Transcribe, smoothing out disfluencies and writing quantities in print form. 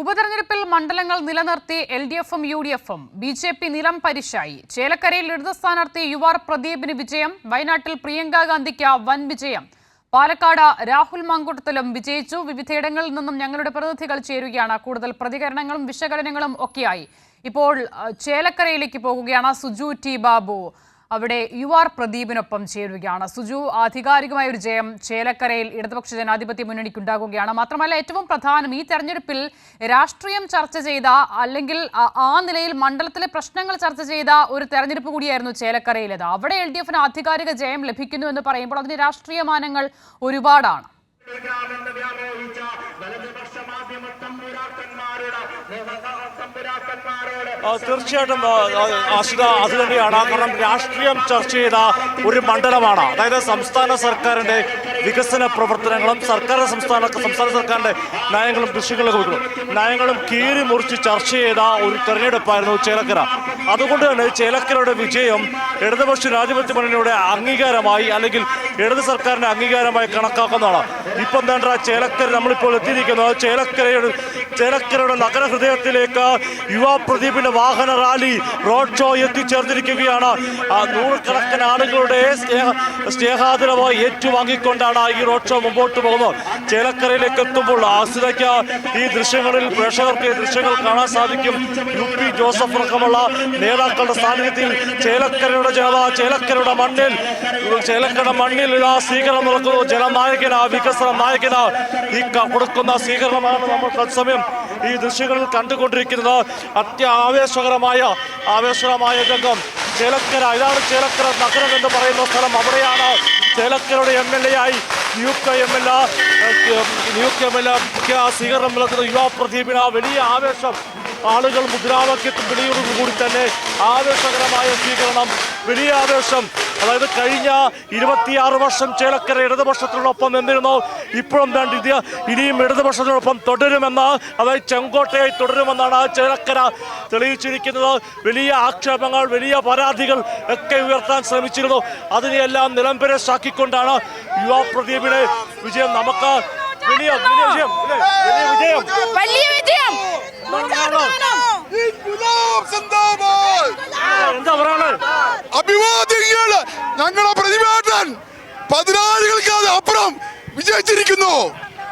ഉപതെരഞ്ഞെടുപ്പിൽ മണ്ഡലങ്ങൾ നിലനിർത്തി LDFും UDFും BJP നിലം പരിശായി. ചേലക്കരയിൽ ഇടത് സ്ഥാനാർത്ഥി UR പ്രദീപിന് വിജയം. വയനാട്ടിൽ പ്രിയങ്ക ഗാന്ധിക്ക് വൻ വിജയം. പാലക്കാട് രാഹുൽ മാങ്കൂട്ടത്തിലും വിജയിച്ചു. വിവിധയിടങ്ങളിൽ നിന്നും ഞങ്ങളുടെ പ്രതിനിധികൾ ചേരുകയാണ്. കൂടുതൽ പ്രതികരണങ്ങളും വിശകലനങ്ങളും ഒക്കെയായി ഇപ്പോൾ ചേലക്കരയിലേക്ക് പോകുകയാണ് സുജു ടി ബാബു. അവിടെ UR പ്രദീപിനൊപ്പം ചേരുകയാണ്. സുജു, ആധികാരികമായ ഒരു ജയം ചേലക്കരയിൽ ഇടതുപക്ഷ ജനാധിപത്യ മുന്നണിക്കുണ്ടാകുകയാണ്. മാത്രമല്ല, ഏറ്റവും പ്രധാനം, ഈ തെരഞ്ഞെടുപ്പിൽ രാഷ്ട്രീയം ചർച്ച ചെയ്ത, അല്ലെങ്കിൽ ആ നിലയിൽ മണ്ഡലത്തിലെ പ്രശ്നങ്ങൾ ചർച്ച ചെയ്ത ഒരു തെരഞ്ഞെടുപ്പ് കൂടിയായിരുന്നു ചേലക്കരയിലേത്. അവിടെ LDFന് ആധികാരിക ജയം ലഭിക്കുന്നു എന്ന് പറയുമ്പോൾ അതിന് രാഷ്ട്രീയ മാനങ്ങൾ ഒരുപാടാണ്. തീർച്ചയായിട്ടും ആശിത, അത് തന്നെയാണ്. കാരണം രാഷ്ട്രീയം ചർച്ച ചെയ്ത ഒരു മണ്ഡലമാണ്. അതായത് സംസ്ഥാന സർക്കാരിന്റെ വികസന പ്രവർത്തനങ്ങളും സംസ്ഥാന സർക്കാരിന്റെ നയങ്ങളും നയങ്ങളും കീറി മുറിച്ച് ചർച്ച ചെയ്ത ഒരു തെരഞ്ഞെടുപ്പായിരുന്നു ചേലക്കര. അതുകൊണ്ട് തന്നെ ചേലക്കരയുടെ വിജയം ഇടതുപക്ഷ ജനാധിപത്യ മുന്നണിയുടെ അംഗീകാരമായി, അല്ലെങ്കിൽ ഇടത് സർക്കാരിന്റെ അംഗീകാരമായി കണക്കാക്കുന്നതാണ്. ഇപ്പം എന്താ ചേലക്കര നമ്മളിപ്പോൾ എത്തിയിരിക്കുന്നത് ചേലക്കരയുടെ നഗരഹൃദയത്തിലേക്ക് UR പ്രദീപിന്റെ വാഹന റാലി, റോഡ് ഷോ എത്തിച്ചേർന്നിരിക്കുകയാണ്. നൂറുകണക്കിന് ആളുകളുടെ സ്നേഹാദരമായി ഏറ്റുവാങ്ങിക്കൊണ്ടാണ് ഈ റോഡ് ഷോ മുമ്പോട്ട് പോകുന്നത്. ചേലക്കരയിലേക്ക് എത്തുമ്പോൾ ആസിതയ്ക്ക് ഈ ദൃശ്യങ്ങളിൽ, പ്രേക്ഷകർക്ക് ഈ ദൃശ്യങ്ങൾ കാണാൻ സാധിക്കും. UP ജോസഫ് അടക്കമുള്ള നേതാക്കളുടെ സാന്നിധ്യത്തിൽ ചേലക്കരയുടെ ജനത, ചേലക്കരയുടെ മണ്ണിൽ ഇതാ സ്വീകരണം നടക്കുന്നു. ജനനായകന, വികസന നായകന ഈ കൊടുക്കുന്ന സ്വീകരണമാണ് നമ്മൾ തത്സമയം ഈ ദൃശ്യങ്ങളിൽ കണ്ടുകൊണ്ടിരിക്കുന്നത്. ആവേശകരമായ രംഗം. ചേലക്കര, ഇതാണ് ചേലക്കര നഗരം എന്ന് പറയുന്ന സ്ഥലം. അവിടെയാണ് ചേലക്കരയുടെ MLA ആയി നിയുക്ത MLA സ്വീകരണം നൽകുന്ന UR പ്രദീപിന് വലിയ ആവേശം. ആളുകൾ മുദ്രാവാക്യത്തിൽ വിളിയോടുകൂടി തന്നെ ആവേശകരമായ സ്വീകരണം, വലിയ ആവേശം. അതായത് കഴിഞ്ഞ 26 വർഷം ചേലക്കര ഇടതുപക്ഷത്തിനോടൊപ്പം നിന്നിരുന്നു. ഇപ്പോഴും ഇനിയും ഇടതുപക്ഷത്തിനോടൊപ്പം തുടരുമെന്ന്, അതായത് ചെങ്കോട്ടയായി തുടരുമെന്നാണ് ചേലക്കര തെളിയിച്ചിരിക്കുന്നത്. വലിയ ആക്ഷേപങ്ങൾ, വലിയ പരാതികൾ ഒക്കെ ഉയർത്താൻ ശ്രമിച്ചിരുന്നു. അതിനെയെല്ലാം നിലംപരിശാക്കിക്കൊണ്ടാണ് UR പ്രദീപിന്റെ വിജയം. നമുക്ക് വലിയ വിജയം. എന്താ പറയാണ്? അഭിവാദ്യങ്ങൾ. ഞങ്ങളുടെ പ്രതിഭാട്ടൻ 14 അപ്പുറം വിജയിച്ചിരിക്കുന്നു.